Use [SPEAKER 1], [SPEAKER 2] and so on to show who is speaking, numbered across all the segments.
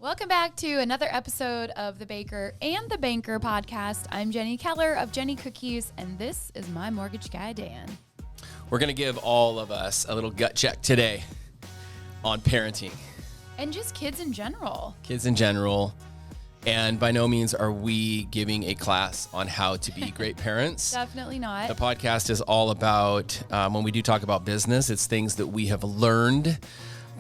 [SPEAKER 1] Welcome back to another episode of the Baker and the Banker podcast. I'm Jenny Keller of Jenny Cookies, and this is my mortgage guy, Dan.
[SPEAKER 2] We're going to give all of us a little gut check today on parenting.
[SPEAKER 1] And just kids in general.
[SPEAKER 2] Kids in general. And by no means are we giving a class on how to be great parents.
[SPEAKER 1] Definitely not.
[SPEAKER 2] The podcast is all about, when we do talk about business, it's things that we have learned,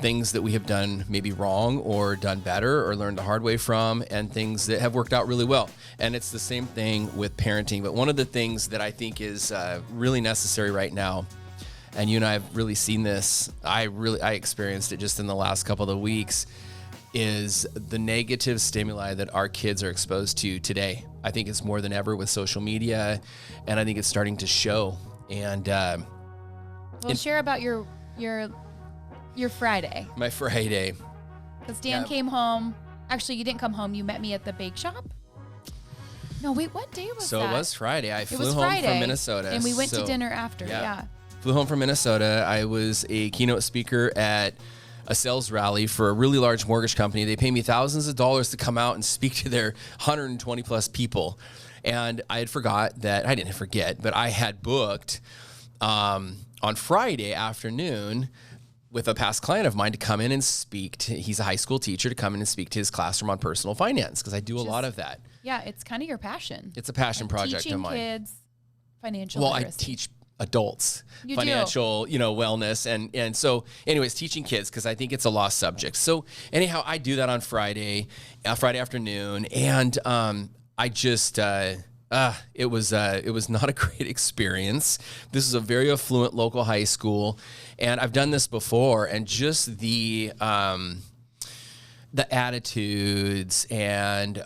[SPEAKER 2] things that we have done maybe wrong or done better or learned the hard way from, and things that have worked out really well. And it's the same thing with parenting. But one of the things that I think is really necessary right now, and you and I have really seen this, I experienced it just in the last couple of weeks, is the negative stimuli that our kids are exposed to today. I think it's more than ever with social media, and I think it's starting to show. And
[SPEAKER 1] share about your Friday.
[SPEAKER 2] My Friday.
[SPEAKER 1] Because Dan came home. Actually, you didn't come home. You met me at the bake shop. No, wait, what day was that?
[SPEAKER 2] So it was Friday. I flew home from Minnesota.
[SPEAKER 1] And we went to dinner after, yeah.
[SPEAKER 2] Flew home from Minnesota. I was a keynote speaker at a sales rally for a really large mortgage company. They pay me thousands of dollars to come out and speak to their 120 plus people. And I had forgot that, I didn't forget, but I had booked on Friday afternoon with a past client of mine to come in and speak to, he's a high school teacher, to come in and speak to his classroom on personal finance, because I do a lot of that.
[SPEAKER 1] Yeah, it's kind of your passion.
[SPEAKER 2] It's a passion project of mine.
[SPEAKER 1] Teaching kids financial
[SPEAKER 2] literacy.
[SPEAKER 1] I
[SPEAKER 2] teach adults financial, wellness. And so anyways, teaching kids, because I think it's a lost subject. So anyhow, I do that on Friday afternoon. And I just, it was not a great experience. This is a very affluent local high school, and I've done this before, and just the attitudes and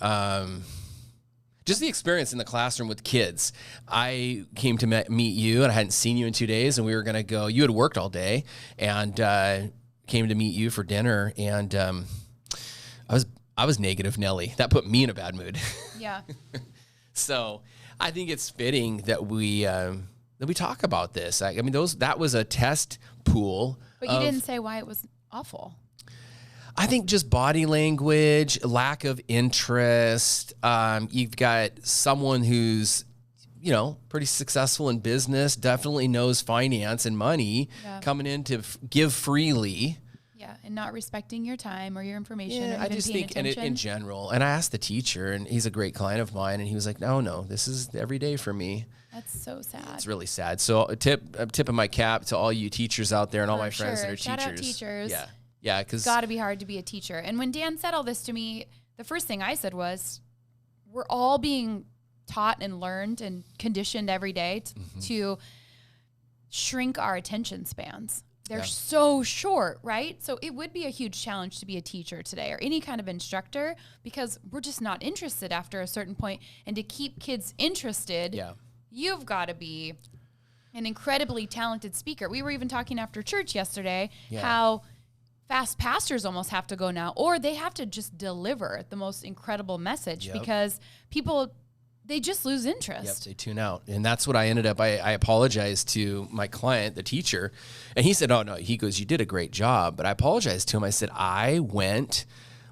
[SPEAKER 2] just the experience in the classroom with kids. I came to meet you, and I hadn't seen you in 2 days, and we were going to go. You had worked all day, and came to meet you for dinner, and I was negative Nelly. That put me in a bad mood.
[SPEAKER 1] Yeah.
[SPEAKER 2] So I think it's fitting that we talk about this. I mean, that was a test pool.
[SPEAKER 1] But you didn't say why it was awful.
[SPEAKER 2] I think just body language, lack of interest. You've got someone who's, pretty successful in business, definitely knows finance and money, coming in to give freely.
[SPEAKER 1] Yeah, and not respecting your time or your information.
[SPEAKER 2] Yeah, I just think in general. And I asked the teacher, and he's a great client of mine, and he was like, no, this is every day for me.
[SPEAKER 1] That's so sad.
[SPEAKER 2] It's really sad. So I'm tipping my cap to all you teachers out there and all my friends that are
[SPEAKER 1] Shout
[SPEAKER 2] teachers.
[SPEAKER 1] Out teachers.
[SPEAKER 2] Yeah, because
[SPEAKER 1] it's got to be hard to be a teacher. And when Dan said all this to me, the first thing I said was, we're all being taught and learned and conditioned every day to shrink our attention spans. They're so short, right? So it would be a huge challenge to be a teacher today or any kind of instructor, because we're just not interested after a certain point. And to keep kids interested, you've got to be an incredibly talented speaker. We were even talking after church yesterday how fast pastors almost have to go now, or they have to just deliver the most incredible message because people, they just lose interest.
[SPEAKER 2] Yep, they tune out. And that's what I ended up, I apologized to my client, the teacher, and he said, oh no, he goes, you did a great job. But I apologized to him. I said, I went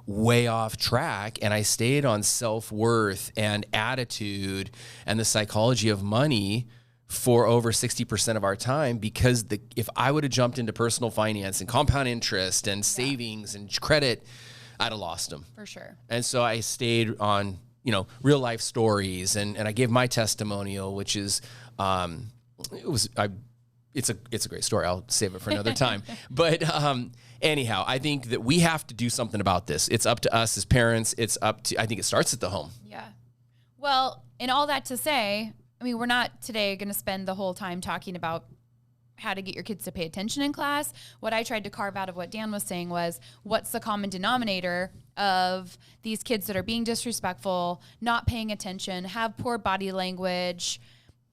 [SPEAKER 2] way off track, and I stayed on self-worth and attitude and the psychology of money for over 60% of our time, because if I would have jumped into personal finance and compound interest and savings and credit, I'd have lost them.
[SPEAKER 1] For sure.
[SPEAKER 2] And so I stayed on real life stories, and I gave my testimonial, which is, it's a great story. I'll save it for another time. But anyhow, I think that we have to do something about this. It's up to us as parents. I think it starts at the home.
[SPEAKER 1] Yeah. Well, and all that to say, I mean, we're not today going to spend the whole time talking about how to get your kids to pay attention in class. What I tried to carve out of what Dan was saying was, what's the common denominator of these kids that are being disrespectful, not paying attention, have poor body language,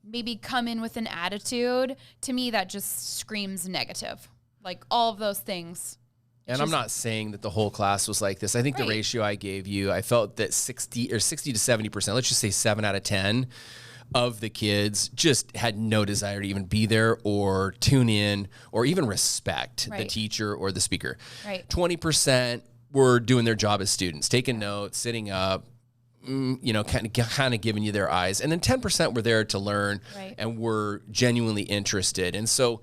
[SPEAKER 1] maybe come in with an attitude? To me, that just screams negative. Like all of those things.
[SPEAKER 2] And I'm not saying that the whole class was like this. I think the ratio I gave you, I felt that 60 to 70%, let's just say 7 out of 10 of the kids just had no desire to even be there or tune in or even respect the teacher or the speaker. 20% were doing their job as students, taking notes, sitting up, kind of giving you their eyes. And then 10% were there to learn and were genuinely interested. And so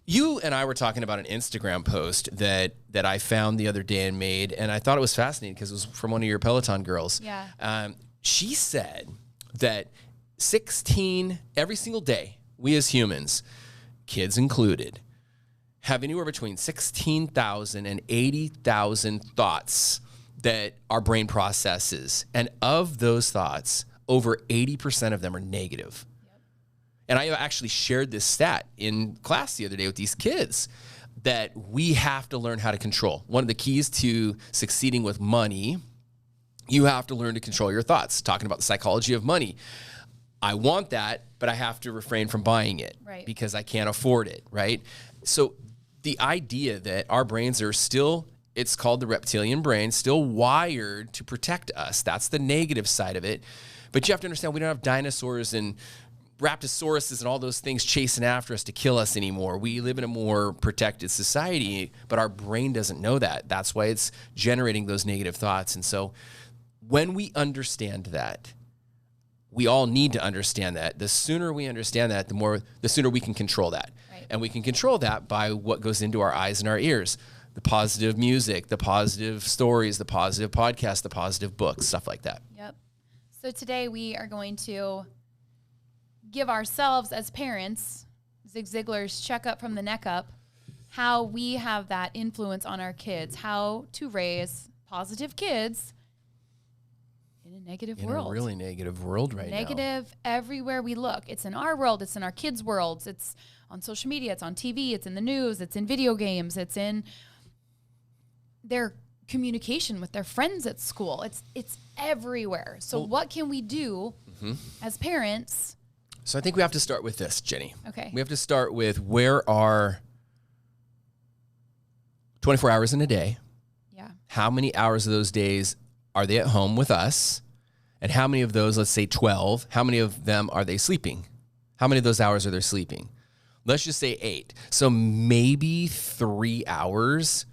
[SPEAKER 2] you and I were talking about an Instagram post that I found the other day and made, and I thought it was fascinating because it was from one of your Peloton girls.
[SPEAKER 1] Yeah.
[SPEAKER 2] She said that 16 every single day, we as humans, kids included, have anywhere between 16,000 and 80,000 thoughts that our brain processes. And of those thoughts, over 80% of them are negative. Yep. And I actually shared this stat in class the other day with these kids that we have to learn how to control. One of the keys to succeeding with money, you have to learn to control your thoughts. Talking about the psychology of money. I want that, but I have to refrain from buying it because I can't afford it, right? So the idea that our brains are still, it's called the reptilian brain, still wired to protect us. That's the negative side of it. But you have to understand we don't have dinosaurs and raptosauruses and all those things chasing after us to kill us anymore. We live in a more protected society, but our brain doesn't know that. That's why it's generating those negative thoughts. And so when we understand that, we all need to understand that. The sooner we understand that, the sooner we can control that. Right. And we can control that by what goes into our eyes and our ears. The positive music, the positive stories, the positive podcasts, the positive books, stuff like that.
[SPEAKER 1] Yep. So today we are going to give ourselves as parents, Zig Ziglar's checkup from the neck up, how we have that influence on our kids, how to raise positive kids in a negative world.
[SPEAKER 2] In a really negative world right now.
[SPEAKER 1] Negative everywhere we look. It's in our world. It's in our kids' worlds. It's on social media. It's on TV. It's in the news. It's in video games. It's in their communication with their friends at school. It's everywhere. So what can we do as parents?
[SPEAKER 2] So I think we have to start with this, Jenny.
[SPEAKER 1] Okay.
[SPEAKER 2] We have to start with where are 24 hours in a day.
[SPEAKER 1] Yeah.
[SPEAKER 2] How many hours of those days are they at home with us? And how many of those, let's say 12, how many of them are they sleeping? How many of those hours are they sleeping? Let's just say 8. So maybe 3 hours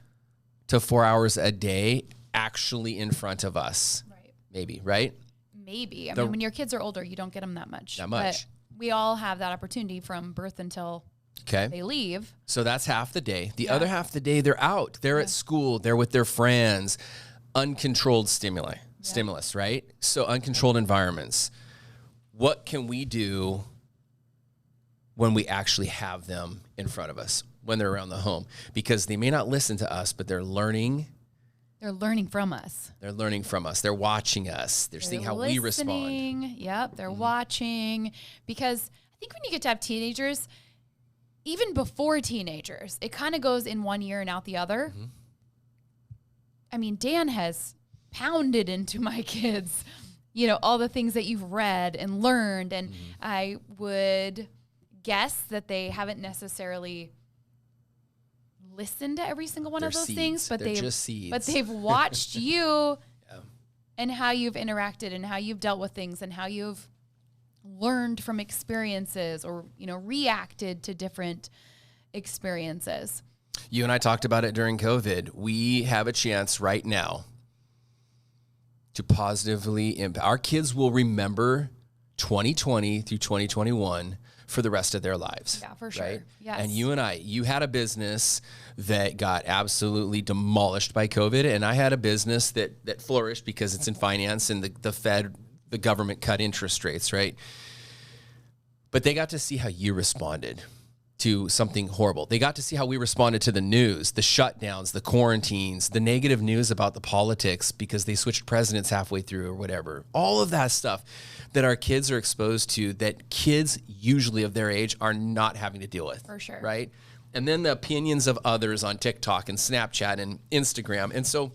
[SPEAKER 2] to 4 hours a day actually in front of us.
[SPEAKER 1] Right.
[SPEAKER 2] Maybe, right?
[SPEAKER 1] Maybe. I mean, when your kids are older, you don't get them that much.
[SPEAKER 2] But
[SPEAKER 1] we all have that opportunity from birth until they leave.
[SPEAKER 2] So that's half the day. The other half of the day, they're out. They're at school. They're with their friends. Uncontrolled stimulus, right? So uncontrolled environments. What can we do when we actually have them in front of us, when they're around the home? Because they may not listen to us, but they're learning.
[SPEAKER 1] They're learning from us.
[SPEAKER 2] They're learning from us. They're watching us. They're seeing how we respond.
[SPEAKER 1] Yep, they're watching. Because I think when you get to have teenagers, even before teenagers, it kind of goes in one ear and out the other. I mean, Dan has pounded into my kids, all the things that you've read and learned. And I would guess that they haven't necessarily listened to every single one of those things, but they've watched you and how you've interacted and how you've dealt with things and how you've learned from experiences or, reacted to different experiences.
[SPEAKER 2] You and I talked about it during COVID. We have a chance right now to positively impact. Our kids will remember 2020 through 2021 for the rest of their lives.
[SPEAKER 1] Yeah, for sure.
[SPEAKER 2] Right?
[SPEAKER 1] Yes.
[SPEAKER 2] And you had a business that got absolutely demolished by COVID, and I had a business that flourished because it's in finance and the Fed, the government cut interest rates, right? But they got to see how you responded to something horrible. They got to see how we responded to the news, the shutdowns, the quarantines, the negative news about the politics because they switched presidents halfway through or whatever. All of that stuff that our kids are exposed to that kids usually of their age are not having to deal with.
[SPEAKER 1] For sure.
[SPEAKER 2] Right? And then the opinions of others on TikTok and Snapchat and Instagram. And so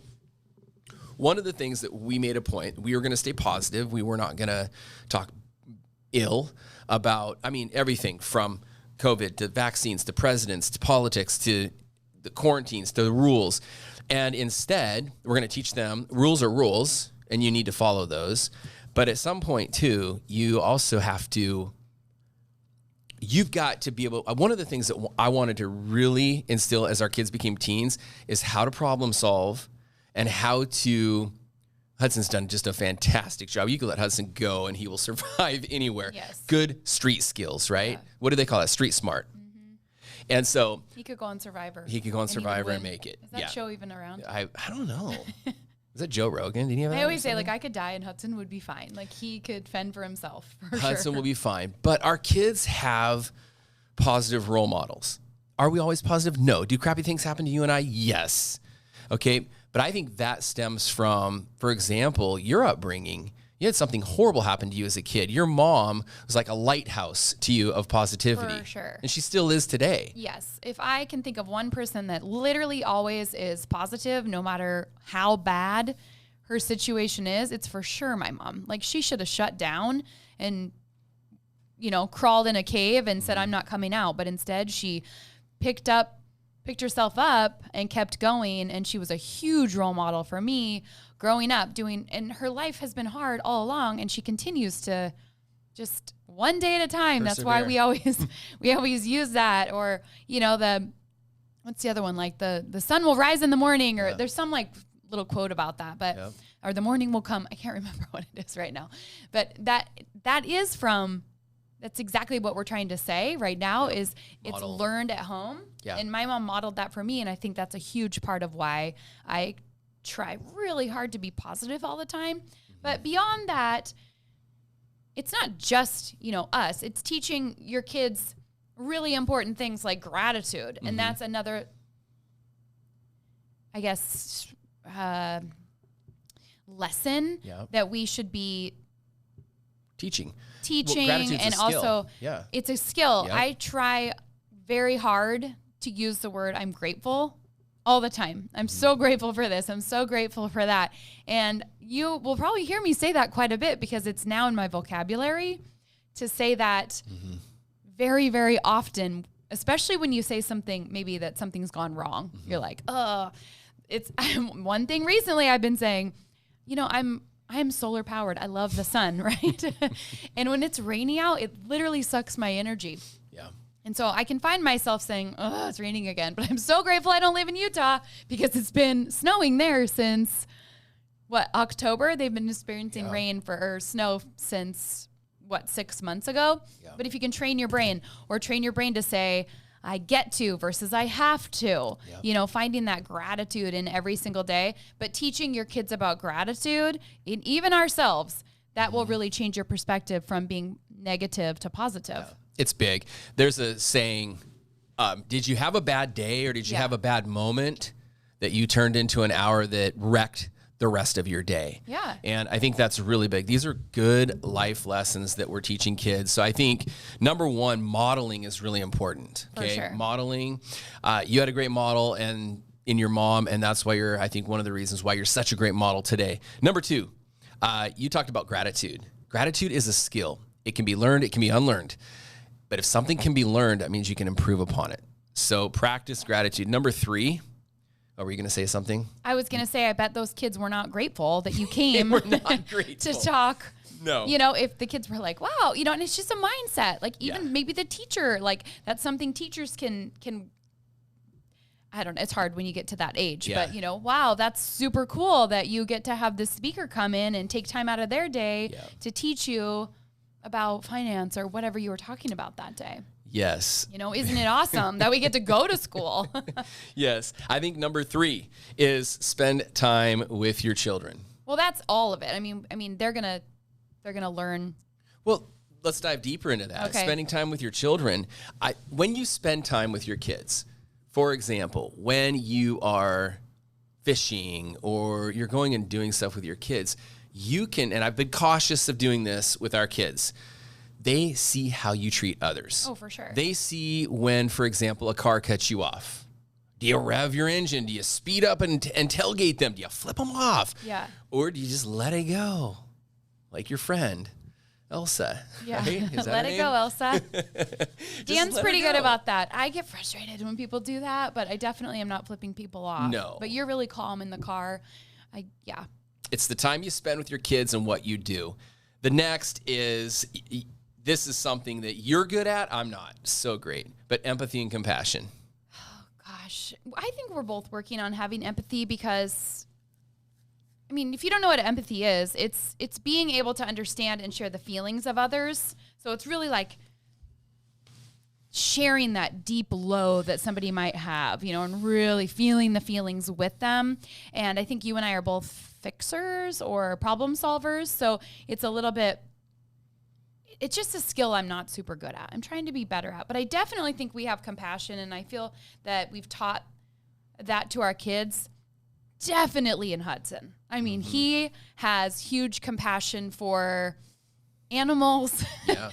[SPEAKER 2] one of the things that we made a point, we were going to stay positive. We were not going to talk ill about, everything from COVID to vaccines to presidents to politics to the quarantines to the rules. And instead, we're going to teach them rules are rules and you need to follow those. But at some point too, you also you've got to be able, one of the things that I wanted to really instill as our kids became teens is how to problem solve and how to. Hudson's done just a fantastic job. You can let Hudson go and he will survive anywhere.
[SPEAKER 1] Yes.
[SPEAKER 2] Good street skills, right? Yeah. What do they call that? Street smart. Mm-hmm. And so
[SPEAKER 1] he could go on Survivor.
[SPEAKER 2] He could go on Survivor and make it.
[SPEAKER 1] Is that show even around?
[SPEAKER 2] I don't know. Is that Joe Rogan? Did he have
[SPEAKER 1] I always say, like, I could die and Hudson would be fine. Like, he could fend for himself.
[SPEAKER 2] Hudson will be fine. But our kids have positive role models. Are we always positive? No. Do crappy things happen to you and I? Yes. Okay. But I think that stems from, for example, your upbringing. You had something horrible happen to you as a kid. Your mom was like a lighthouse to you of positivity.
[SPEAKER 1] For sure.
[SPEAKER 2] And she still is today.
[SPEAKER 1] Yes. If I can think of one person that literally always is positive, no matter how bad her situation is, it's for sure my mom. Like, she should have shut down and, crawled in a cave and said, I'm not coming out. But instead, she picked herself up and kept going. And she was a huge role model for me growing up and her life has been hard all along. And she continues to just one day at a time. Persevere. That's why we always use that. Or, what's the other one? Like the sun will rise in the morning, or there's some like little quote about that, but, or the morning will come. I can't remember what it is right now, but that's exactly what we're trying to say right now is it's learned at home. Yeah. And my mom modeled that for me. And I think that's a huge part of why I try really hard to be positive all the time. Mm-hmm. But beyond that, it's not just, us. It's teaching your kids really important things like gratitude. Mm-hmm. And that's another, I guess, lesson that we should be
[SPEAKER 2] teaching
[SPEAKER 1] and also it's a skill. Yeah. I try very hard to use the word I'm grateful all the time. I'm so grateful for this. I'm so grateful for that. And you will probably hear me say that quite a bit because it's now in my vocabulary to say that very, very often, especially when you say something, maybe that something's gone wrong. Mm-hmm. You're like, it's one thing recently I've been saying, I am solar powered. I love the sun, right? And when it's rainy out, it literally sucks my energy. Yeah. And so I can find myself saying, it's raining again. But I'm so grateful I don't live in Utah because it's been snowing there since, October? They've been experiencing snow since, 6 months ago? Yeah. But if you can train your brain to say, I get to versus I have to, finding that gratitude in every single day, but teaching your kids about gratitude and even ourselves, that will really change your perspective from being negative to positive. Yeah.
[SPEAKER 2] It's big. There's a saying, did you have a bad day or did you have a bad moment that you turned into an hour that wrecked the rest of your day? Yeah. And I think that's really big. These are good life lessons that we're teaching kids. So I think number one, modeling is really important. Okay. For sure. Modeling. You had a great model in your mom, and that's why I think one of the reasons why you're such a great model today. Number two, you talked about gratitude. Gratitude is a skill. It can be learned, it can be unlearned. But if something can be learned, that means you can improve upon it. So practice gratitude. Number three, were you going to say something?
[SPEAKER 1] I was going to say, I bet those kids were not grateful that you came to talk. No. If the kids were like, wow, and it's just a mindset. Like even maybe the teacher, like that's something teachers can, I don't know. It's hard when you get to that age, but wow, that's super cool that you get to have this speaker come in and take time out of their day to teach you about finance or whatever you were talking about that day.
[SPEAKER 2] Yes.
[SPEAKER 1] Isn't it awesome that we get to go to school?
[SPEAKER 2] Yes. I think number three is spend time with your children.
[SPEAKER 1] Well, that's all of it. I mean, they're going to learn.
[SPEAKER 2] Well, let's dive deeper into that. Okay. Spending time with your children. When you spend time with your kids, for example, when you are fishing or you're going and doing stuff with your kids, you can, and I've been cautious of doing this with our kids, they see how you treat others.
[SPEAKER 1] Oh, for sure.
[SPEAKER 2] They see when, for example, a car cuts you off. Do you rev your engine? Do you speed up and tailgate them? Do you flip them off?
[SPEAKER 1] Yeah.
[SPEAKER 2] Or do you just let it go? Like your friend, Elsa.
[SPEAKER 1] Yeah.
[SPEAKER 2] Right? Is that
[SPEAKER 1] let
[SPEAKER 2] her
[SPEAKER 1] it
[SPEAKER 2] name?
[SPEAKER 1] go, Elsa. Dan's pretty good about that. I get frustrated when people do that, but I definitely am not flipping people off.
[SPEAKER 2] No.
[SPEAKER 1] But you're really calm in the car.
[SPEAKER 2] It's the time you spend with your kids and what you do. The next is... This is something that you're good at. I'm not so great, but empathy and compassion.
[SPEAKER 1] Oh, gosh. I think we're both working on having empathy because I mean, if you don't know what empathy is, it's being able to understand and share the feelings of others. So it's really like sharing that deep low that somebody might have, you know, and really feeling the feelings with them. And I think you and I are both fixers or problem solvers. So it's a little bit, it's just a skill I'm not super good at. I'm trying to be better at, but I definitely think we have compassion, and I feel that we've taught that to our kids, definitely in Hudson. I mean, he has huge compassion for animals.
[SPEAKER 2] Yeah.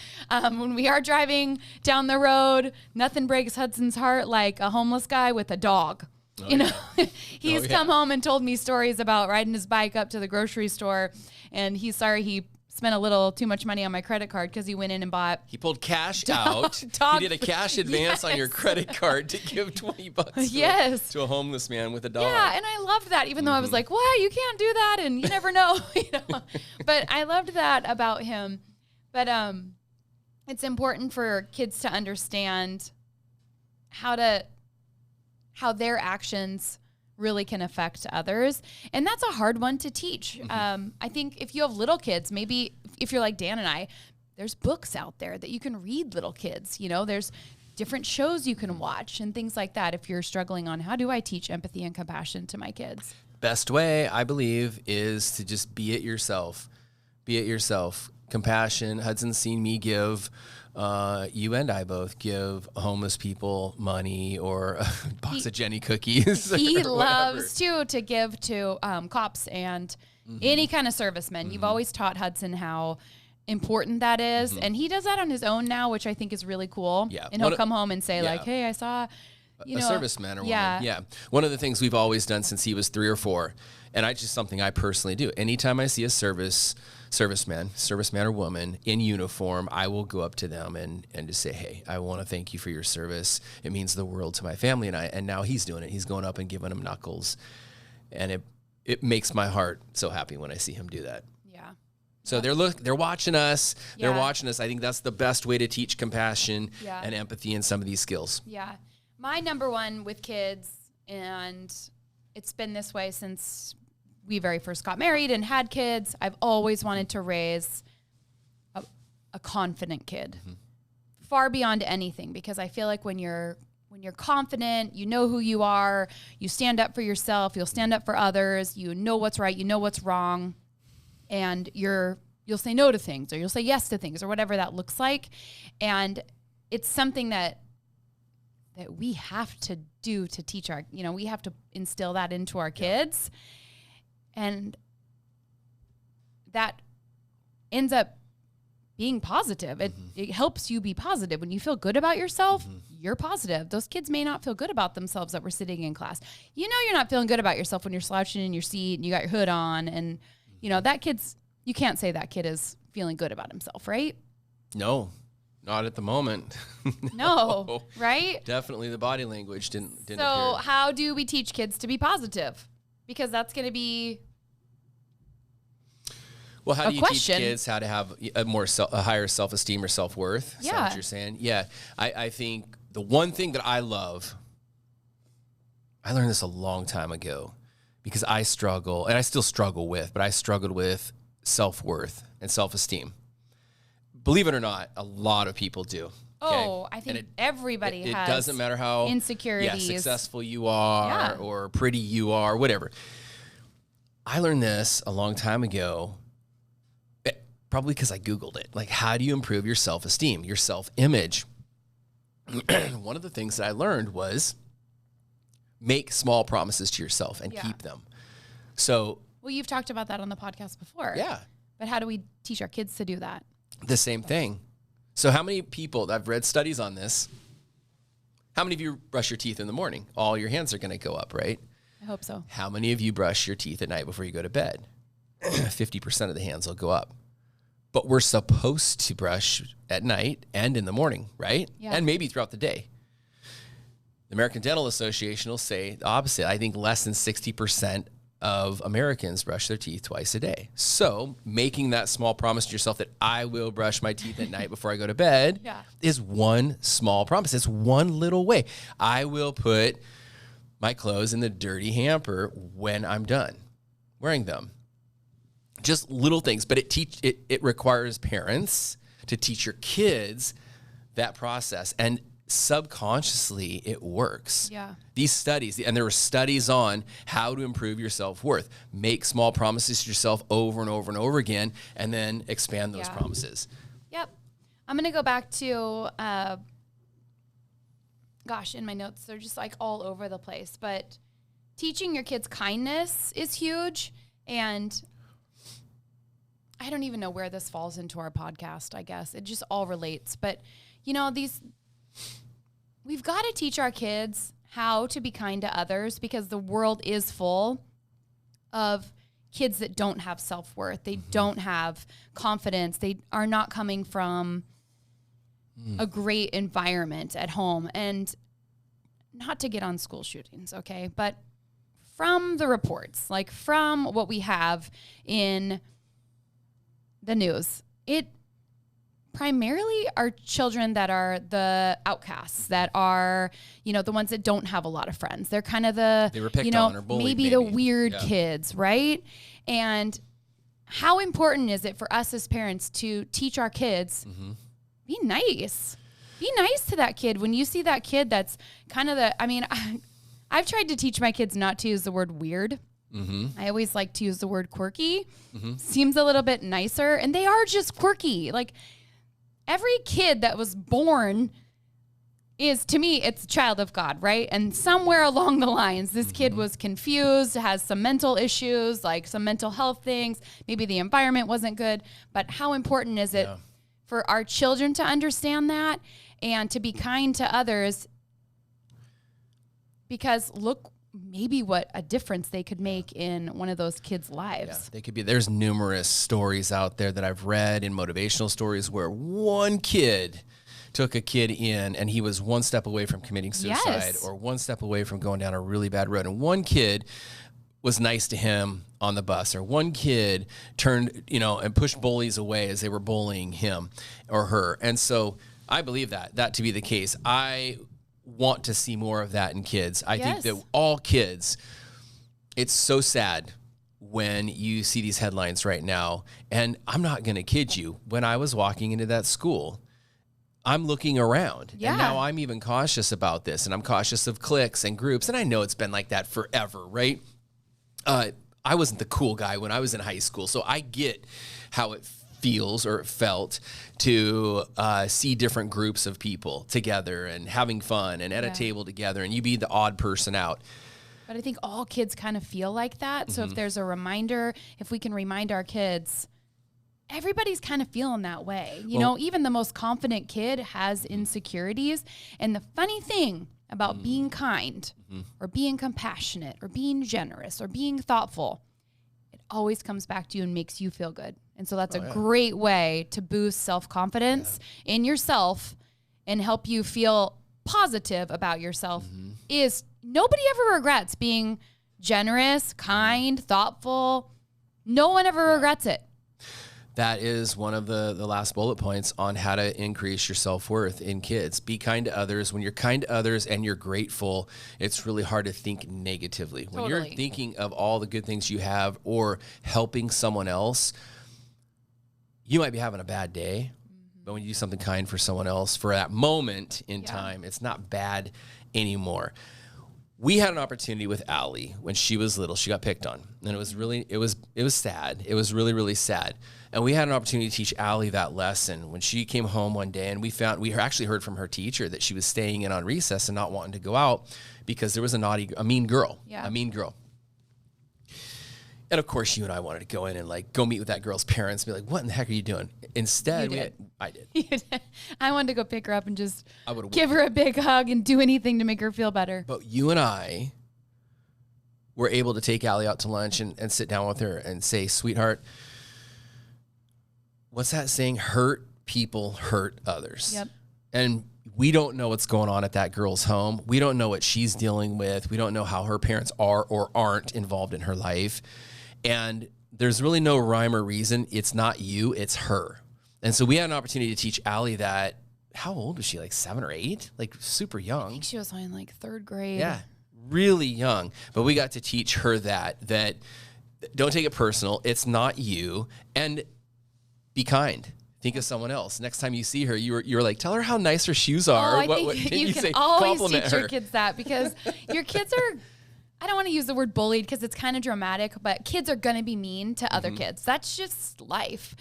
[SPEAKER 1] When we are driving down the road, nothing breaks Hudson's heart like a homeless guy with a dog.
[SPEAKER 2] Oh,
[SPEAKER 1] you know,
[SPEAKER 2] yeah.
[SPEAKER 1] he's come home and told me stories about riding his bike up to the grocery store, and he's sorry he spent a little too much money on my credit card because he went in and bought.
[SPEAKER 2] He pulled cash out. He did a cash advance on your credit card to give $20 to a homeless man with a dog.
[SPEAKER 1] Yeah, and I loved that, even though I was like, "What? You can't do that," and you never know, you know. But I loved that about him. But it's important for kids to understand how their actions really can affect others. And that's a hard one to teach. I think if you have little kids, maybe if you're like Dan and I, there's books out there that you can read little kids, you know, there's different shows you can watch and things like that. If you're struggling on how do I teach empathy and compassion to my kids?
[SPEAKER 2] Best way, I believe, is to just be it yourself. Be it yourself. Compassion. Hudson's seen me give, you and I both give homeless people money or a box of Jenny cookies.
[SPEAKER 1] He loves to give to cops and any kind of servicemen. You've always taught Hudson how important that is. And he does that on his own now, which I think is really cool.
[SPEAKER 2] Yeah.
[SPEAKER 1] And he'll come home and say like, hey, I saw,
[SPEAKER 2] a serviceman or woman. Yeah. One of the things we've always done since he was 3 or 4, and I just something I personally do. Anytime I see a serviceman or woman in uniform, I will go up to them and just say, hey, I want to thank you for your service. It means the world to my family. And now he's doing it. He's going up and giving them knuckles. And it makes my heart so happy when I see him do that.
[SPEAKER 1] Yeah.
[SPEAKER 2] So they're watching us. Yeah. They're watching us. I think that's the best way to teach compassion and empathy in some of these skills.
[SPEAKER 1] Yeah. My number one with kids, and it's been this way since we very first got married and had kids, I've always wanted to raise a confident kid, far beyond anything, because I feel like when you're confident, you know who you are, you stand up for yourself, you'll stand up for others, you know what's right, you know what's wrong, and you'll say no to things, or you'll say yes to things, or whatever that looks like. And it's something that we have to do to teach we have to instill that into our kids. And that ends up being positive. It helps you be positive. When you feel good about yourself, you're positive. Those kids may not feel good about themselves that were sitting in class. You know, you're not feeling good about yourself when you're slouching in your seat and you got your hood on. And, you know, you can't say that kid is feeling good about himself, right?
[SPEAKER 2] No, not at the moment.
[SPEAKER 1] No, right?
[SPEAKER 2] Definitely the body language didn't appear.
[SPEAKER 1] So how do we teach kids to be positive? Because that's going to be
[SPEAKER 2] how do you teach kids how to have a higher self-esteem or self-worth? Is that what you're saying? Yeah. I think the one thing that I love, I learned this a long time ago because I struggle, and I still struggle with, but I struggled with self-worth and self-esteem. Believe it or not, a lot of people do.
[SPEAKER 1] Oh, I think everybody has.
[SPEAKER 2] It doesn't matter how
[SPEAKER 1] insecurities,
[SPEAKER 2] successful you are or pretty you are, whatever. I learned this a long time ago, probably because I Googled it. Like, how do you improve your self-esteem, your self-image? One of the things that I learned was make small promises to yourself and keep them. So,
[SPEAKER 1] well, you've talked about that on the podcast before.
[SPEAKER 2] Yeah.
[SPEAKER 1] But how do we teach our kids to do that?
[SPEAKER 2] The same thing. So how many people, I've read studies on this, how many of you brush your teeth in the morning? All your hands are going to go up, right?
[SPEAKER 1] I hope so.
[SPEAKER 2] How many of you brush your teeth at night before you go to bed? 50% of the hands will go up. But we're supposed to brush at night and in the morning, right?
[SPEAKER 1] Yeah.
[SPEAKER 2] And maybe throughout the day. The American Dental Association will say the opposite. I think less than 60% of Americans brush their teeth twice a day. So making that small promise to yourself that I will brush my teeth at night before I go to bed is one small promise. It's one little way. I will put my clothes in the dirty hamper when I'm done wearing them. Just little things, but it requires parents to teach your kids that process, and subconsciously it works.
[SPEAKER 1] Yeah.
[SPEAKER 2] These studies, and there are studies on how to improve your self-worth. Make small promises to yourself over and over and over again, and then expand those promises.
[SPEAKER 1] Yep. I'm going to go back to, in my notes, they're just like all over the place, but teaching your kids kindness is huge. And I don't even know where this falls into our podcast, I guess. It just all relates. But, we've got to teach our kids how to be kind to others, because the world is full of kids that don't have self-worth. They don't have confidence. They are not coming from a great environment at home. And not to get on school shootings, okay? But from the reports, like from what we have in the news, it primarily are children that are the outcasts, that are, the ones that don't have a lot of friends. They're kind of
[SPEAKER 2] they were picked on or bullied,
[SPEAKER 1] maybe the weird kids, right? And how important is it for us as parents to teach our kids, be nice. Be nice to that kid. When you see that kid that's kind of I've tried to teach my kids not to use the word weird. I always like to use the word quirky. Seems a little bit nicer. And they are just quirky. Like, every kid that was born is, to me, it's a child of God, right? And somewhere along the lines, this kid was confused, has some mental issues, like some mental health things. Maybe the environment wasn't good. But how important is it for our children to understand that and to be kind to others? Because look, maybe what a difference they could make in one of those kids' lives.
[SPEAKER 2] Yeah, they could be. There's numerous stories out there that I've read in motivational stories where one kid took a kid in and he was one step away from committing suicide or one step away from going down a really bad road. And one kid was nice to him on the bus, or one kid turned, and pushed bullies away as they were bullying him or her. And so I believe that to be the case. I want to see more of that in kids. I think that all kids, it's so sad when you see these headlines right now. And I'm not going to kid you. When I was walking into that school, I'm looking around. Yeah. And now I'm even cautious about this. And I'm cautious of cliques and groups. And I know it's been like that forever, right? I wasn't the cool guy when I was in high school. So I get how it feels or it felt to see different groups of people together and having fun and at a table together, and you be the odd person out.
[SPEAKER 1] But I think all kids kind of feel like that. So if there's a reminder, if we can remind our kids, everybody's kind of feeling that way. Even the most confident kid has insecurities. And the funny thing about being kind or being compassionate or being generous or being thoughtful, it always comes back to you and makes you feel good. And so that's a great way to boost self-confidence in yourself and help you feel positive about yourself. Is nobody ever regrets being generous, kind, thoughtful. No one ever regrets it.
[SPEAKER 2] That is one of the last bullet points on how to increase your self-worth in kids. Be kind to others. When you're kind to others and you're grateful, it's really hard to think negatively. When you're thinking of all the good things you have or helping someone else, you might be having a bad day, but when you do something kind for someone else for that moment in time, it's not bad anymore. We had an opportunity with Allie when she was little. She got picked on, and it was sad. It was really, really sad. And we had an opportunity to teach Allie that lesson when she came home one day, and we actually heard from her teacher that she was staying in on recess and not wanting to go out because there was a mean girl. And of course, you and I wanted to go in and go meet with that girl's parents and be like, what in the heck are you doing? Instead, I did.
[SPEAKER 1] You did. I wanted to go pick her up and just give her a big hug and do anything to make her feel better.
[SPEAKER 2] But you and I were able to take Allie out to lunch and sit down with her and say, sweetheart, what's that saying? Hurt people hurt others.
[SPEAKER 1] Yep.
[SPEAKER 2] And we don't know what's going on at that girl's home. We don't know what she's dealing with. We don't know how her parents are or aren't involved in her life. And there's really no rhyme or reason. It's not you, it's her. And so we had an opportunity to teach Allie that. How old was she? 7 or 8? Super young.
[SPEAKER 1] I think she was only 3rd grade.
[SPEAKER 2] Yeah, really young. But we got to teach her that Don't take it personal. It's not you. And be kind. Think of someone else. Next time you see her, you're like, tell her how nice her shoes are.
[SPEAKER 1] I think you can always teach your kids that, because your kids are, I don't want to use the word bullied because it's kind of dramatic, but kids are going to be mean to other kids. That's just life.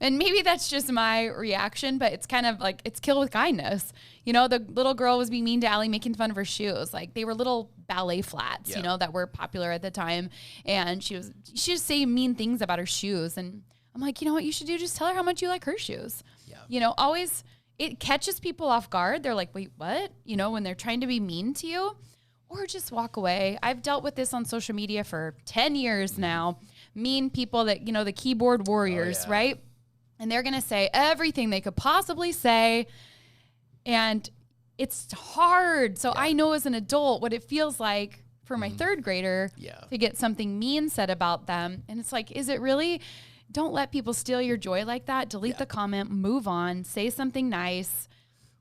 [SPEAKER 1] And maybe that's just my reaction, but it's kind of like, it's kill with kindness. You know, the little girl was being mean to Allie, making fun of her shoes. Like, they were little ballet flats, you know, that were popular at the time. And she was saying mean things about her shoes. And I'm like, you know what you should do? Just tell her how much you like her shoes. Yeah. You know, always, it catches people off guard. They're like, wait, what? You know, when they're trying to be mean to you. Or just walk away. I've dealt with this on social media for 10 years now. Mean people that, you know, the keyboard warriors, right? And they're going to say everything they could possibly say. And it's hard. So I know as an adult what it feels like for my third grader to get something mean said about them. And it's like, is it really? Don't let people steal your joy like that. Delete the comment, move on, say something nice.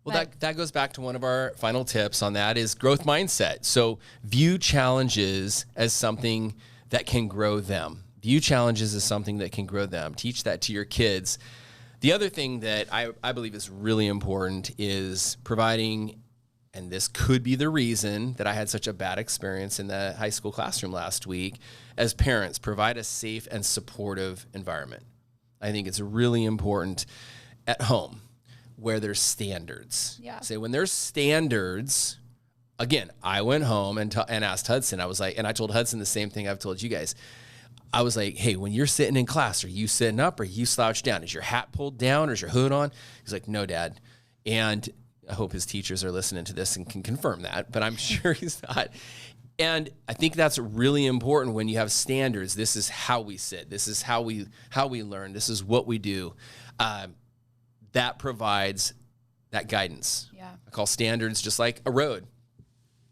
[SPEAKER 2] Well, that goes back to one of our final tips on that is growth mindset. So view challenges as something that can grow them. View challenges as something that can grow them. Teach that to your kids. The other thing that I believe is really important is providing, and this could be the reason that I had such a bad experience in the high school classroom last week, as parents, provide a safe and supportive environment. I think it's really important at home, where there's standards. Yeah. Say when there's standards, again, I went home and asked Hudson, I was like, and I told Hudson the same thing I've told you guys. I was like, hey, when you're sitting in class, are you sitting up or are you slouched down? Is your hat pulled down or is your hood on? He's like, no, Dad. And I hope his teachers are listening to this and can confirm that, but I'm sure he's not. And I think that's really important when you have standards. This is how we sit. This is how we learn. This is what we do. That provides that guidance. Yeah. I call standards just like a road.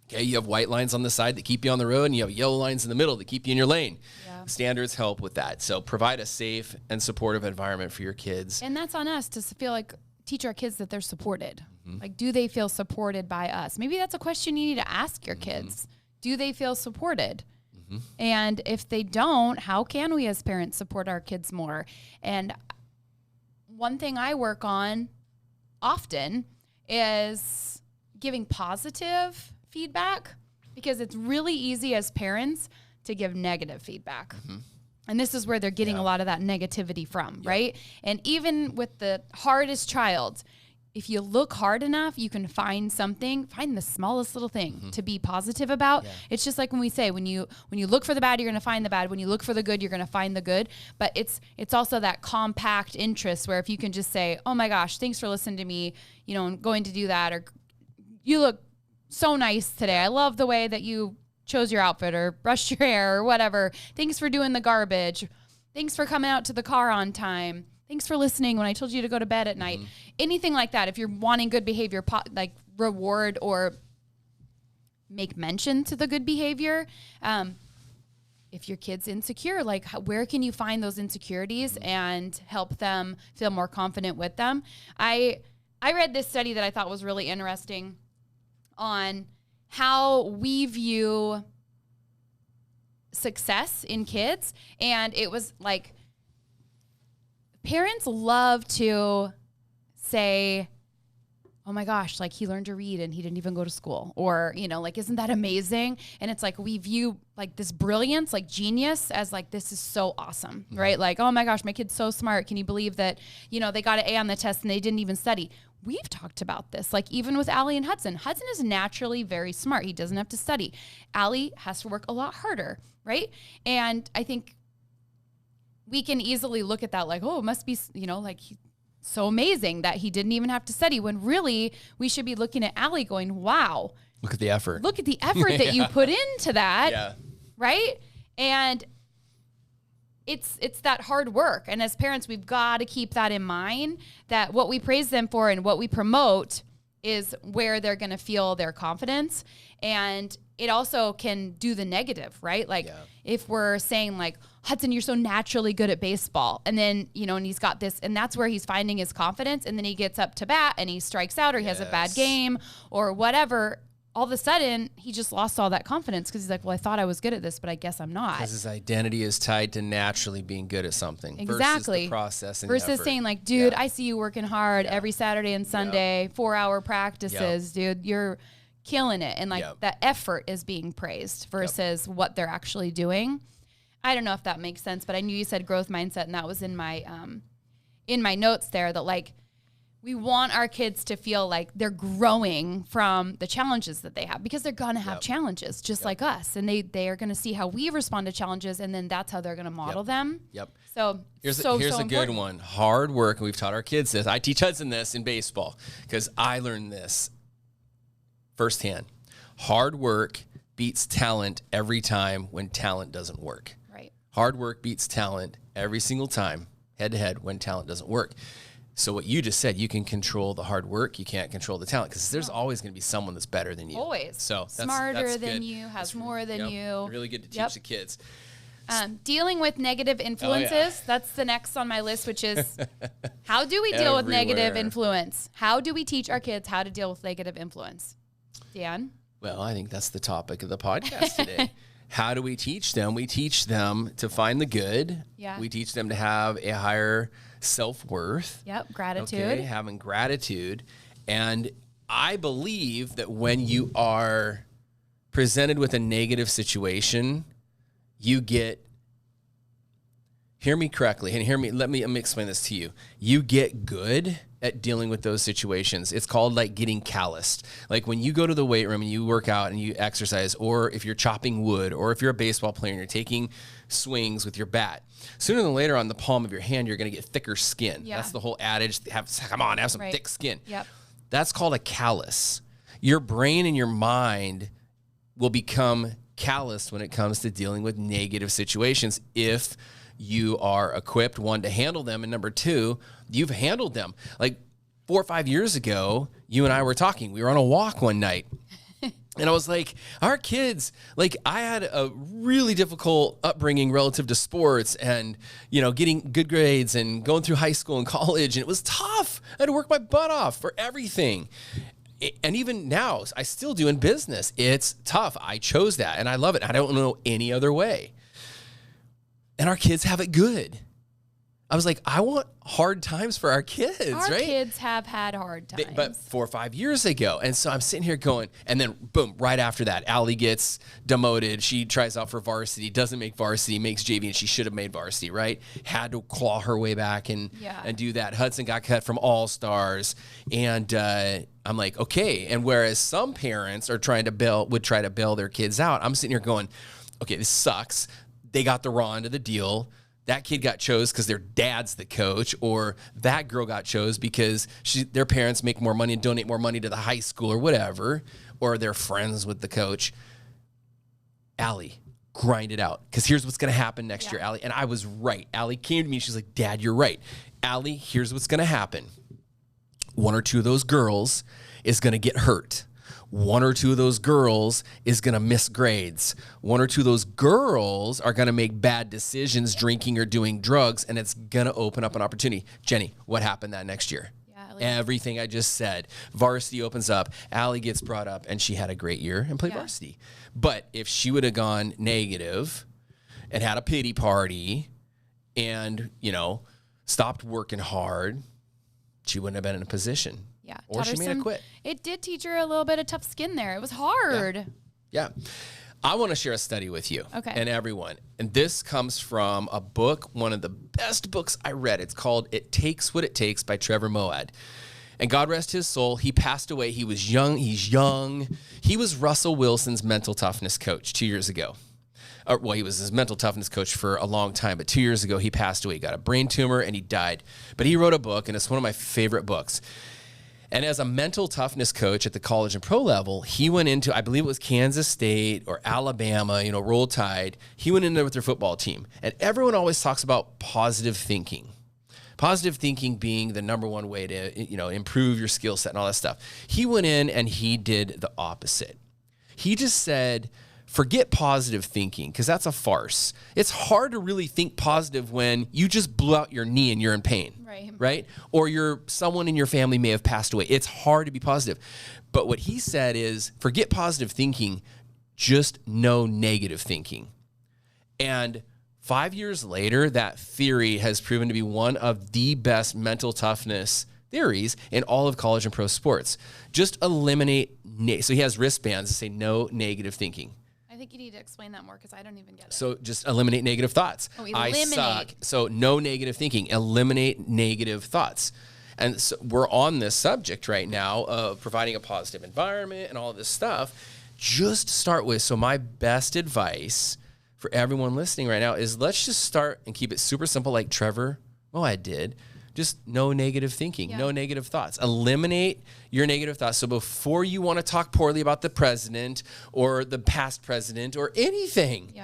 [SPEAKER 2] Okay, you have white lines on the side that keep you on the road, and you have yellow lines in the middle that keep you in your lane. Yeah. Standards help with that. So provide a safe and supportive environment for your kids.
[SPEAKER 1] And that's on us to feel like, teach our kids that they're supported. Like, do they feel supported by us? Maybe that's a question you need to ask your kids. Do they feel supported? And if they don't, how can we as parents support our kids more? And one thing I work on often is giving positive feedback, because it's really easy as parents to give negative feedback. And this is where they're getting a lot of that negativity from, right? And even with the hardest child, if you look hard enough, you can find the smallest little thing to be positive about. It's just like when we say, when you look for the bad, you're going to find the bad. When you look for the good, you're going to find the good. But it's also that compact interest where if you can just say, oh my gosh, thanks for listening to me, you know, I'm going to do that. Or you look so nice today. I love the way that you chose your outfit or brushed your hair or whatever. Thanks for doing the garbage. Thanks for coming out to the car on time. Thanks for listening when I told you to go to bed at night. Anything like that. If you're wanting good behavior, like reward or make mention to the good behavior. If your kid's insecure, like where can you find those insecurities and help them feel more confident with them? I read this study that I thought was really interesting on how we view success in kids. And it was like, parents love to say, oh my gosh, like he learned to read and he didn't even go to school. Or, you know, like, isn't that amazing? And it's like, we view like this brilliance, like genius as like, this is so awesome, right? Like, oh my gosh, my kid's so smart. Can you believe that, you know, they got an A on the test and they didn't even study? We've talked about this, like even with Allie and Hudson. Hudson is naturally very smart. He doesn't have to study. Allie has to work a lot harder, right? And I think we can easily look at that like, oh, it must be, you know, like he's so amazing that he didn't even have to study, when really we should be looking at Allie going, wow.
[SPEAKER 2] Look at the effort.
[SPEAKER 1] Look at the effort that you put into that, right? And it's that hard work. And as parents, we've got to keep that in mind, that what we praise them for and what we promote is where they're going to feel their confidence. And it also can do the negative, right? Like if we're saying like, Hudson, you're so naturally good at baseball. And then, you know, and he's got this, and that's where he's finding his confidence. And then he gets up to bat and he strikes out, or he has a bad game or whatever. all of a sudden he just lost all that confidence because he's like, well, I thought I was good at this, but I guess I'm not.
[SPEAKER 2] Because his identity is tied to naturally being good at something.
[SPEAKER 1] Exactly.
[SPEAKER 2] Versus the process and
[SPEAKER 1] versus
[SPEAKER 2] the effort.
[SPEAKER 1] saying like, dude, I see you working hard every Saturday and Sunday, 4-hour practices, dude, you're killing it. And like that effort is being praised versus what they're actually doing. I don't know if that makes sense, but I knew you said growth mindset, and that was in my notes there, that like, we want our kids to feel like they're growing from the challenges that they have, because they're going to have challenges just like us. And they are going to see how we respond to challenges, and then that's how they're going to model them. So here's
[SPEAKER 2] a good one. Hard work. And we've taught our kids this. I teach Hudson this in baseball because I learned this firsthand. Hard work beats talent every time when talent doesn't work.
[SPEAKER 1] Right.
[SPEAKER 2] Hard work beats talent every single time, head to head, when talent doesn't work. So what you just said, you can control the hard work. You can't control the talent, because there's always going to be someone that's better than you.
[SPEAKER 1] Always.
[SPEAKER 2] So
[SPEAKER 1] smarter than you, has more than you.
[SPEAKER 2] Really good to teach the kids.
[SPEAKER 1] Dealing with negative influences. That's the next on my list, which is how do we deal with negative influence? How do we teach our kids how to deal with negative influence? Dan?
[SPEAKER 2] Well, I think that's the topic of the podcast today. How do we teach them? We teach them to find the good.
[SPEAKER 1] Yeah.
[SPEAKER 2] We teach them to have a higher self-worth.
[SPEAKER 1] Yep, gratitude.
[SPEAKER 2] Okay, having gratitude. And I believe that when you are presented with a negative situation, you get, hear me correctly, and let me explain this to you. You get good at dealing with those situations. It's called like getting calloused. Like when you go to the weight room and you work out and you exercise, or if you're chopping wood, or if you're a baseball player and you're taking swings with your bat, sooner than later on the palm of your hand, you're going to get thicker skin.
[SPEAKER 1] Yeah.
[SPEAKER 2] That's the whole adage. Have some thick skin.
[SPEAKER 1] Yep.
[SPEAKER 2] That's called a callus. Your brain and your mind will become callous when it comes to dealing with negative situations if you are equipped, one, to handle them, and number two, you've handled them. Like 4 or 5 years ago, you and I were talking. We were on a walk one night. And I was like, our kids, like I had a really difficult upbringing relative to sports and, getting good grades and going through high school and college. And it was tough. I had to work my butt off for everything. And even now, I still do in business. It's tough. I chose that and I love it. I don't know any other way. And our kids have it good. I was like, I want hard times for our kids,
[SPEAKER 1] right? Our
[SPEAKER 2] right?
[SPEAKER 1] kids have had hard times.
[SPEAKER 2] But 4 or 5 years ago. And so I'm sitting here going, and then boom, right after that, Allie gets demoted. She tries out for varsity, doesn't make varsity, makes JV, and she should have made varsity, right? Had to claw her way back and do that. Hudson got cut from All-Stars. And I'm like, okay. And whereas some parents would try to bail their kids out, I'm sitting here going, okay, this sucks. They got the raw end of the deal. That kid got chose because their dad's the coach, or that girl got chose because their parents make more money and donate more money to the high school or whatever, or they're friends with the coach. Allie, grind it out, because here's what's going to happen next year, Allie. And I was right. Allie came to me. She's like, Dad, you're right. Allie, here's what's going to happen. 1 or 2 of those girls is going to get hurt. 1 or 2 of those girls is going to miss grades. 1 or 2 of those girls are going to make bad decisions, drinking or doing drugs, and it's going to open up an opportunity. Jenny, what happened that next year? Everything I just said. Varsity opens up. Allie gets brought up, and she had a great year and played varsity. But if she would have gone negative and had a pity party and, stopped working hard, she wouldn't have been in a position.
[SPEAKER 1] Yeah.
[SPEAKER 2] Or she may have quit.
[SPEAKER 1] It did teach her a little bit of tough skin there. It was hard.
[SPEAKER 2] Yeah. I want to share a study with you and everyone. And this comes from a book, one of the best books I read. It's called It Takes What It Takes by Trevor Moawad. And God rest his soul, he passed away. He was young. He's young. He was Russell Wilson's mental toughness coach 2 years ago. He was his mental toughness coach for a long time, but 2 years ago, he passed away. He got a brain tumor and he died. But he wrote a book, and it's one of my favorite books. And as a mental toughness coach at the college and pro level, he went into, I believe it was Kansas State or Alabama, Roll Tide. He went in there with their football team. And everyone always talks about positive thinking. Positive thinking being the number one way to, improve your skill set and all that stuff. He went in and he did the opposite. He just said, forget positive thinking, because that's a farce. It's hard to really think positive when you just blew out your knee and you're in pain, right? Or someone in your family may have passed away. It's hard to be positive. But what he said is, forget positive thinking, just no negative thinking. And 5 years later, that theory has proven to be one of the best mental toughness theories in all of college and pro sports. Just eliminate, so he has wristbands that say no negative thinking.
[SPEAKER 1] I think you need to explain that more because I don't even get it.
[SPEAKER 2] So just eliminate negative thoughts.
[SPEAKER 1] Oh, eliminate.
[SPEAKER 2] I suck. So no negative thinking. Eliminate negative thoughts. And so we're on this subject right now of providing a positive environment and all of this stuff. Just start with, so my best advice for everyone listening right now is, let's just start and keep it super simple like Trevor did. Just no negative thinking, no negative thoughts. Eliminate your negative thoughts. So before you want to talk poorly about the president or the past president or anything,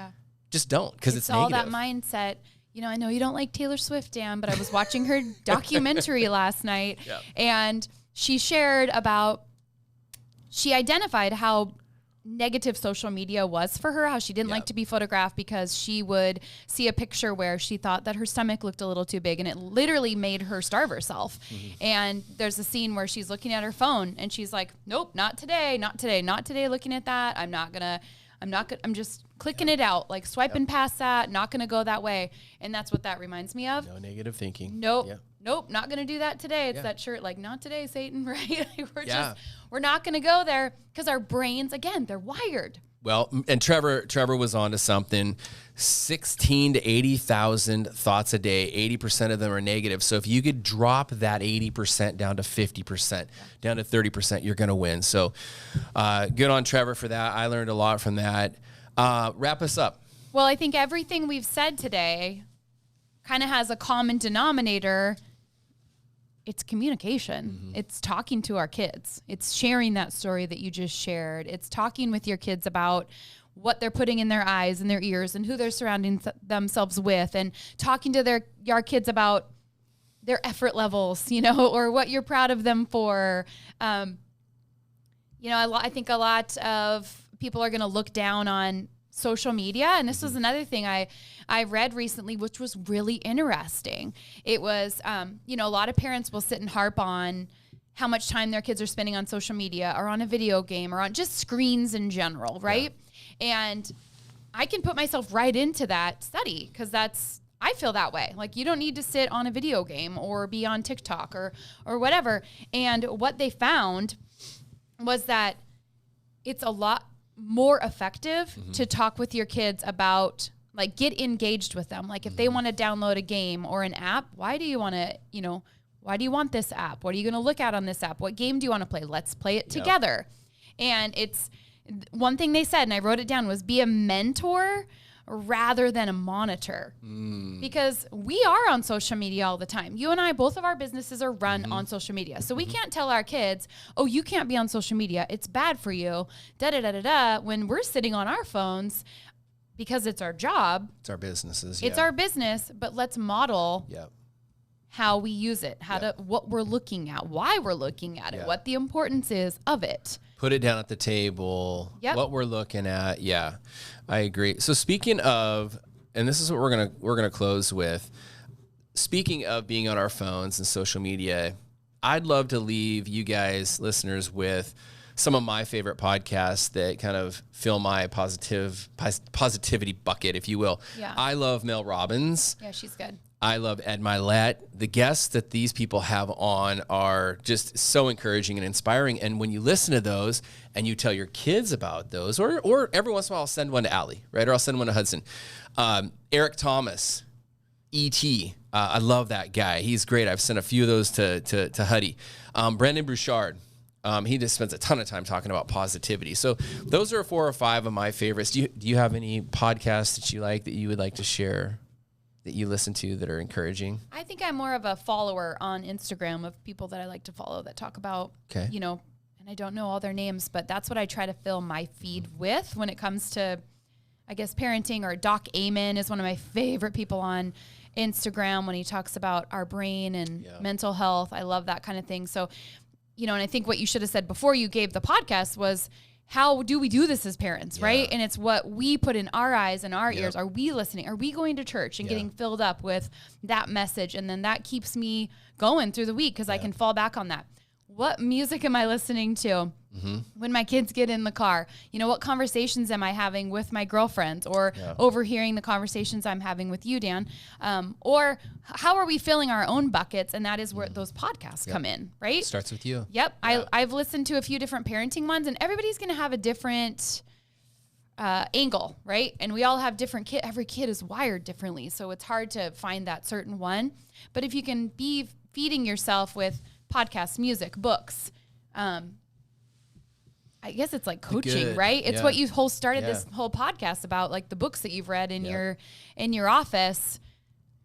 [SPEAKER 2] just don't, because it's
[SPEAKER 1] all
[SPEAKER 2] negative.
[SPEAKER 1] that mindset. You know, I know you don't like Taylor Swift, Dan, but I was watching her documentary last night, and she shared about, she identified how negative social media was for her, how she didn't like to be photographed because she would see a picture where she thought that her stomach looked a little too big, and it literally made her starve herself. And there's a scene where she's looking at her phone and she's like, nope, not today, not today, not today looking at that. I'm just clicking it out, like swiping past that, not going to go that way. And that's what that reminds me of.
[SPEAKER 2] No negative thinking.
[SPEAKER 1] Nope, not going to do that today. It's that shirt, like, not today, Satan, right? We're not going to go there because our brains, again, they're wired.
[SPEAKER 2] Well, and Trevor was on to something. 16 to 80,000 thoughts a day. 80% of them are negative. So if you could drop that 80% down to 50%, down to 30%, you're going to win. So good on Trevor for that. I learned a lot from that. Wrap us up.
[SPEAKER 1] Well, I think everything we've said today kind of has a common denominator. It's communication. It's talking to our kids. It's sharing that story that you just shared. It's talking with your kids about what they're putting in their eyes and their ears and who they're surrounding themselves with, and talking to your kids about their effort levels, or what you're proud of them for. I think a lot of people are going to look down on social media. And this was another thing I read recently, which was really interesting. It was, a lot of parents will sit and harp on how much time their kids are spending on social media or on a video game or on just screens in general, right? And I can put myself right into that study because I feel that way. Like, you don't need to sit on a video game or be on TikTok or whatever. And what they found was that it's a lot more effective to talk with your kids about, like, get engaged with them. Like, if they want to download a game or an app, why do you want this app? What are you going to look at on this app? What game do you want to play? Let's play it together. And it's one thing they said, and I wrote it down, was be a mentor rather than a monitor. Because we are on social media all the time. You and I, both of our businesses are run on social media. So we can't tell our kids, oh, you can't be on social media. It's bad for you. When we're sitting on our phones, because it's our job.
[SPEAKER 2] It's our businesses.
[SPEAKER 1] It's our business, but let's model how we use it, what we're looking at, why we're looking at it, what the importance is of it.
[SPEAKER 2] Put it down at the table, what we're looking at. Yeah, I agree. So speaking of, and this is what we're gonna close with. Speaking of being on our phones and social media, I'd love to leave you guys, listeners, with some of my favorite podcasts that kind of fill my positivity bucket, if you will.
[SPEAKER 1] Yeah.
[SPEAKER 2] I love Mel Robbins.
[SPEAKER 1] Yeah, she's good.
[SPEAKER 2] I love Ed Milet. The guests that these people have on are just so encouraging and inspiring. And when you listen to those and you tell your kids about those, or every once in a while I'll send one to Allie, right? Or I'll send one to Hudson. Eric Thomas, E.T. I love that guy. He's great. I've sent a few of those to Huddy. Brendon Burchard. He just spends a ton of time talking about positivity. So those are 4 or 5 of my favorites. Do you have any podcasts that you like that you would like to share, that you listen to, that are encouraging?
[SPEAKER 1] I think I'm more of a follower on Instagram of people that I like to follow that talk about, and I don't know all their names, but that's what I try to fill my feed with when it comes to, I guess, parenting. Or Doc Amen is one of my favorite people on Instagram when he talks about our brain and mental health. I love that kind of thing. So, and I think what you should have said before you gave the podcast was, how do we do this as parents, right? And it's what we put in our eyes and our ears. Are we listening? Are we going to church and getting filled up with that message? And then that keeps me going through the week because I can fall back on that. What music am I listening to when my kids get in the car? You know, what conversations am I having with my girlfriends or overhearing the conversations I'm having with you, Dan? Or how are we filling our own buckets? And that is where those podcasts come in, right?
[SPEAKER 2] Starts with you.
[SPEAKER 1] Yep. I've listened to a few different parenting ones, and everybody's going to have a different angle, right? And we all have different kids. Every kid is wired differently. So it's hard to find that certain one. But if you can be feeding yourself with podcasts, music, books, I guess it's like coaching, right? It's what you started this whole podcast about, like the books that you've read in your office.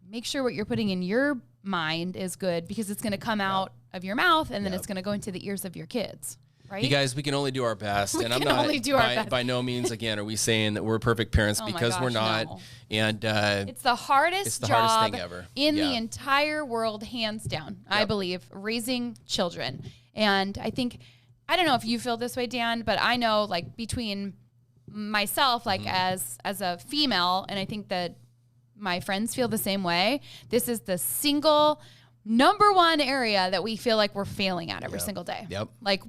[SPEAKER 1] Make sure what you're putting in your mind is good because it's going to come out of your mouth and then it's going to go into the ears of your kids. Right?
[SPEAKER 2] You guys, we can only do our best.
[SPEAKER 1] And I'm not
[SPEAKER 2] by no means, again, are we saying that we're perfect parents because we're not.
[SPEAKER 1] No.
[SPEAKER 2] And
[SPEAKER 1] it's the hardest
[SPEAKER 2] job thing ever.
[SPEAKER 1] In the entire world, hands down, I believe, raising children. And I think, I don't know if you feel this way, Dan, but I know like between myself, like as a female, and I think that my friends feel the same way, this is the single number one area that we feel like we're failing at every single day. Like,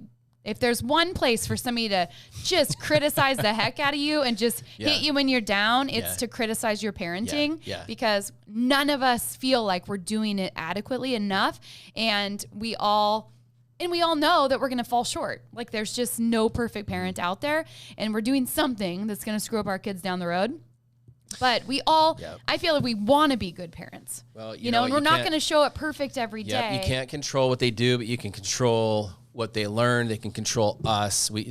[SPEAKER 1] if there's one place for somebody to just criticize the heck out of you and just hit you when you're down, it's to criticize your parenting because none of us feel like we're doing it adequately enough. And we all know that we're going to fall short. Like there's just no perfect parent out there, and we're doing something that's going to screw up our kids down the road. But we all, I feel like we want to be good parents. Well, you know, and we're not going to show it perfect every day.
[SPEAKER 2] You can't control what they do, but you can control what they learn. They can control us. We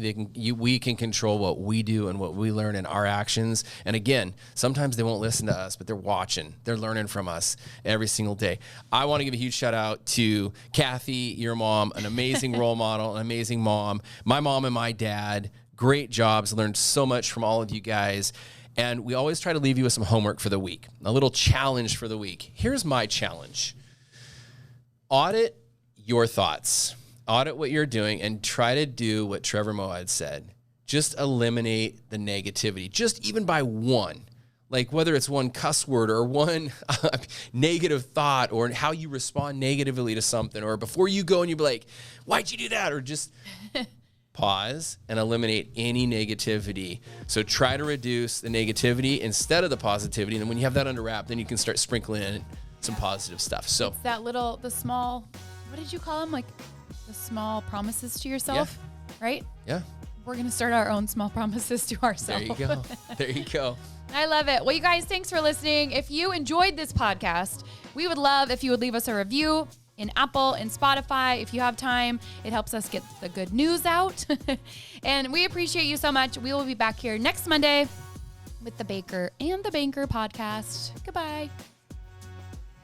[SPEAKER 2] can control what we do and what we learn in our actions. And again, sometimes they won't listen to us, but they're watching. They're learning from us every single day. I want to give a huge shout out to Kathy, your mom, an amazing role model, an amazing mom. My mom and my dad, great jobs. Learned so much from all of you guys. And we always try to leave you with some homework for the week, a little challenge for the week. Here's my challenge. Audit your thoughts. Audit what you're doing and try to do what Trevor Moad said. Just eliminate the negativity, just even by one. Like whether it's one cuss word or one negative thought or how you respond negatively to something, or before you go and you be like, why'd you do that? Or just pause and eliminate any negativity. So try to reduce the negativity instead of the positivity. And then when you have that under wrap, then you can start sprinkling in some positive stuff. So
[SPEAKER 1] it's that the small, what did you call them? Like the small promises to yourself, right?
[SPEAKER 2] Yeah.
[SPEAKER 1] We're going to start our own small promises to ourselves.
[SPEAKER 2] There you go. There you go.
[SPEAKER 1] I love it. Well, you guys, thanks for listening. If you enjoyed this podcast, we would love if you would leave us a review in Apple and Spotify. If you have time, it helps us get the good news out. And we appreciate you so much. We will be back here next Monday with the Baker and the Banker podcast. Goodbye.